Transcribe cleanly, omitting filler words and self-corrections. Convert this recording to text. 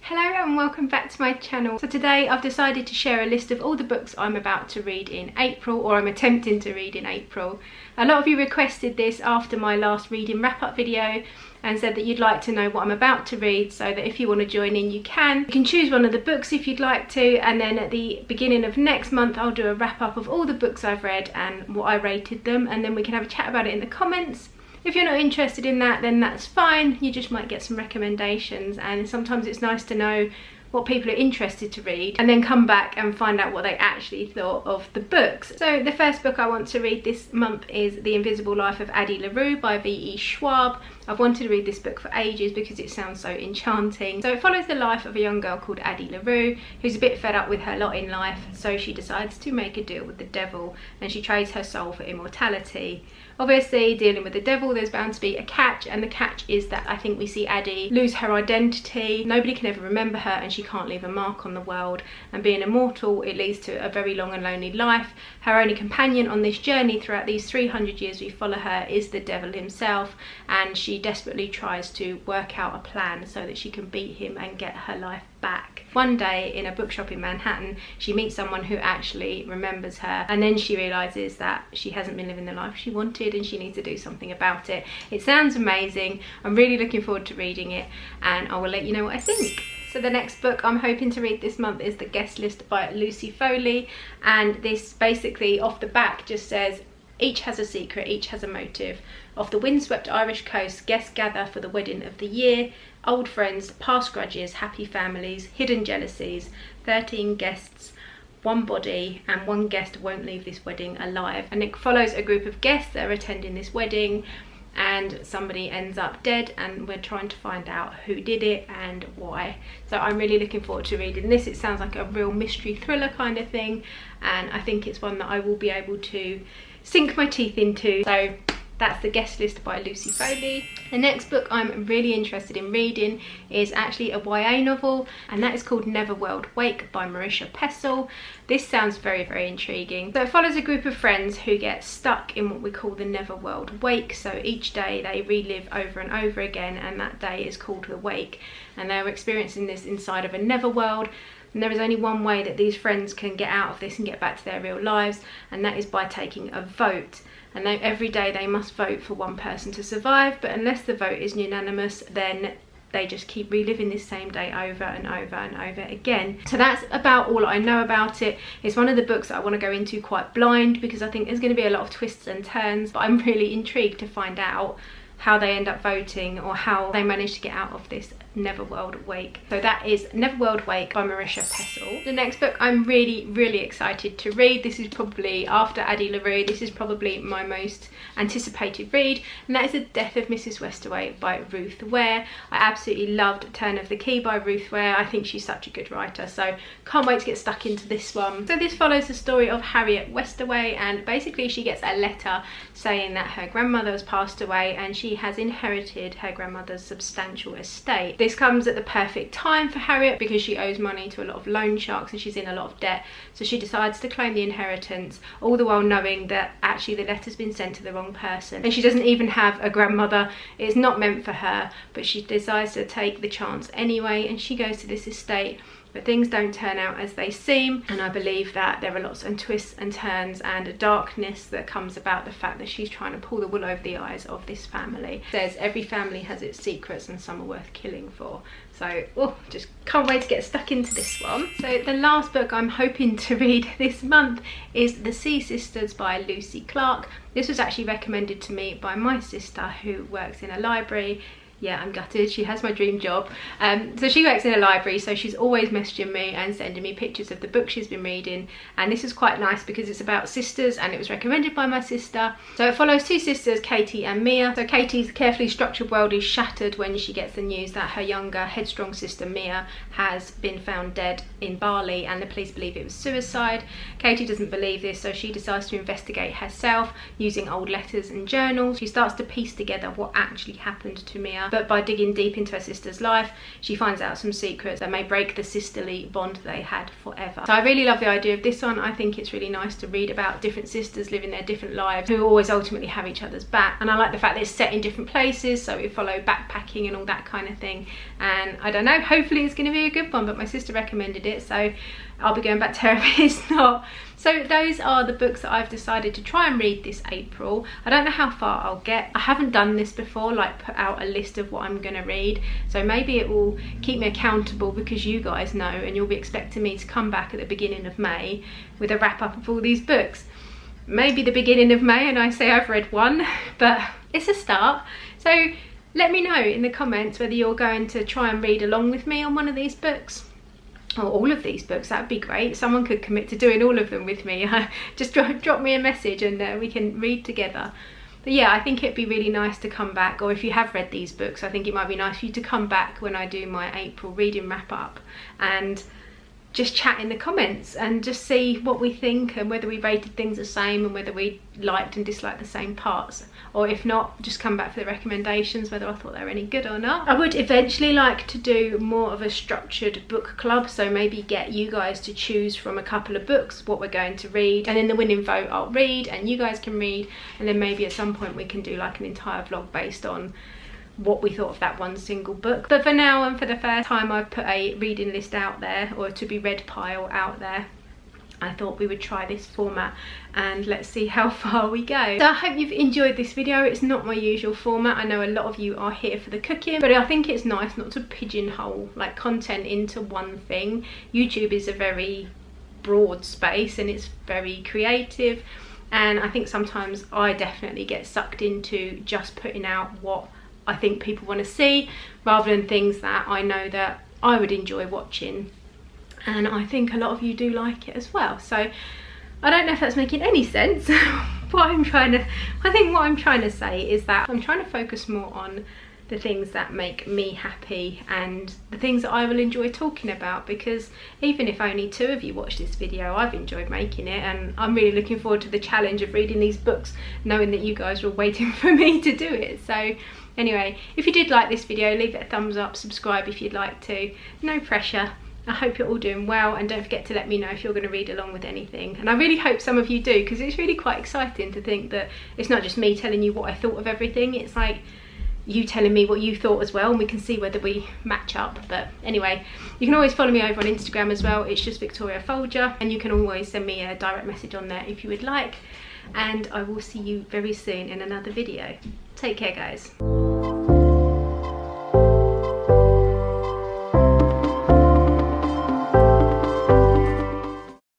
Hello and welcome back to my channel. So today I've decided to share a list of all the books I'm about to read in April, or I'm attempting to read in April. A lot of you requested this after my last reading wrap-up video and said that you'd like to know what I'm about to read, so that if you want to join in you can. You can choose one of the books if you'd like to, and then at the beginning of next month I'll do a wrap-up of all the books I've read and what I rated them, and then we can have a chat about it in the comments. If you're not interested in that, then that's fine. You just might get some recommendations, and sometimes it's nice to know what people are interested to read and then come back and find out what they actually thought of the books. So the first book I want to read this month is The Invisible Life of Addie LaRue by V.E. Schwab. I've wanted to read this book for ages because it sounds so enchanting. So it follows the life of a young girl called Addie LaRue who's a bit fed up with her lot in life, so she decides to make a deal with the devil and she trades her soul for immortality. Obviously, dealing with the devil, there's bound to be a catch, and the catch is that I think we see Addie lose her identity. Nobody can ever remember her and she can't leave a mark on the world, and being immortal, it leads to a very long and lonely life. Her only companion on this journey throughout these 300 years we follow her is the devil himself, and she desperately tries to work out a plan so that she can beat him and get her life back. One day in a bookshop in Manhattan, she meets someone who actually remembers her, and then she realises that she hasn't been living the life she wanted and she needs to do something about it. It sounds amazing. I'm really looking forward to reading it, and I will let you know what I think. So the next book I'm hoping to read this month is The Guest List by Lucy Foley, and this basically off the back just says, each has a secret, each has a motive. Off the windswept Irish coast, guests gather for the wedding of the year. Old friends, past grudges, happy families, hidden jealousies. 13 guests, one body, and one guest won't leave this wedding alive. And it follows a group of guests that are attending this wedding, and somebody ends up dead, and we're trying to find out who did it and why. So I'm really looking forward to reading this. It sounds like a real mystery thriller kind of thing, and I think it's one that I will be able to sink my teeth into. So that's The Guest List by Lucy Foley. The next book I'm really interested in reading is actually a YA novel, and that is called Neverworld Wake by Marisha Pessl. This sounds very, very intriguing. So it follows a group of friends who get stuck in what we call the Neverworld Wake. So each day they relive over and over again, and that day is called the Wake. And they're experiencing this inside of a Neverworld. And there is only one way that these friends can get out of this and get back to their real lives, and that is by taking a vote. And every day they must vote for one person to survive, but unless the vote is unanimous, then they just keep reliving this same day over and over and over again. So that's about all I know about it. It's one of the books that I want to go into quite blind because I think there's going to be a lot of twists and turns, but I'm really intrigued to find out how they end up voting or how they manage to get out of this Neverworld Wake. So that is Neverworld Wake by Marisha Pessl. The next book I'm really, really excited to read. This is probably, after Addie LaRue, this is probably my most anticipated read, and that is The Death of Mrs Westaway by Ruth Ware. I absolutely loved Turn of the Key by Ruth Ware. I think she's such a good writer, so can't wait to get stuck into this one. So this follows the story of Harriet Westaway, and basically she gets a letter saying that her grandmother has passed away and she has inherited her grandmother's substantial estate. This comes at the perfect time for Harriet because she owes money to a lot of loan sharks and she's in a lot of debt, so she decides to claim the inheritance, all the while knowing that actually the letter's been sent to the wrong person, and she doesn't even have a grandmother. It's not meant for her, but she decides to take the chance anyway, and she goes to this estate. But things don't turn out as they seem, and I believe that there are lots of twists and turns and a darkness that comes about the fact that she's trying to pull the wool over the eyes of this family. It says every family has its secrets and some are worth killing for. So, just can't wait to get stuck into this one. So the last book I'm hoping to read this month is The Sea Sisters by Lucy Clark. This was actually recommended to me by my sister who works in a library. Yeah, I'm gutted, she has my dream job. So she works in a library, so she's always messaging me and sending me pictures of the books she's been reading, and this is quite nice because it's about sisters and it was recommended by my sister. So it follows two sisters, Katie and Mia. So Katie's carefully structured world is shattered when she gets the news that her younger, headstrong sister Mia has been found dead in Bali, and the police believe it was suicide. Katie doesn't believe this, so she decides to investigate herself using old letters and journals. She starts to piece together what actually happened to Mia, junior, but by digging deep into her sister's life, she finds out some secrets that may break the sisterly bond they had forever. So I really love the idea of this one. I think it's really nice to read about different sisters living their different lives who always ultimately have each other's back. And I like the fact that it's set in different places, so we follow backpacking and all that kind of thing. And I don't know, hopefully it's going to be a good one, but my sister recommended it, so I'll be going back to her if it's not. So those are the books that I've decided to try and read this April. I don't know how far I'll get. I haven't done this before, like put out a list of what I'm going to read. So maybe it will keep me accountable because you guys know, and you'll be expecting me to come back at the beginning of May with a wrap up of all these books. Maybe the beginning of May and I say I've read one, but it's a start. So let me know in the comments whether you're going to try and read along with me on one of these books. Or all of these books. That'd be great. Someone could commit to doing all of them with me. Just drop me a message and we can read together. But yeah, I think it'd be really nice to come back, or if you have read these books, I think it might be nice for you to come back when I do my April reading wrap up and just chat in the comments and just see what we think and whether we rated things the same and whether we liked and disliked the same parts. Or if not, just come back for the recommendations, whether I thought they were any good or not. I would eventually like to do more of a structured book club, so maybe get you guys to choose from a couple of books what we're going to read, and then the winning vote I'll read and you guys can read, and then maybe at some point we can do like an entire vlog based on what we thought of that one single book. But for now, and for the first time I've put a reading list out there, or to be read pile out there, I thought we would try this format and let's see how far we go. So I hope you've enjoyed this video. It's not my usual format. I know a lot of you are here for the cooking, but I think it's nice not to pigeonhole like content into one thing. YouTube is a very broad space and it's very creative, and I think sometimes I definitely get sucked into just putting out what I think people want to see rather than things that I know that I would enjoy watching, and I think a lot of you do like it as well. So I don't know if that's making any sense. I think what I'm trying to say is that I'm trying to focus more on the things that make me happy and the things that I will enjoy talking about, because even if only 2 of you watch this video, I've enjoyed making it, and I'm really looking forward to the challenge of reading these books knowing that you guys are waiting for me to do it. So anyway, if you did like this video, leave it a thumbs up, subscribe if you'd like to. No pressure. I hope you're all doing well, and don't forget to let me know if you're going to read along with anything. And I really hope some of you do, because it's really quite exciting to think that it's not just me telling you what I thought of everything, it's like you telling me what you thought as well, and we can see whether we match up. But anyway, you can always follow me over on Instagram as well. It's just Victoria Folger, and you can always send me a direct message on there if you would like. And I will see you very soon in another video. Take care, guys.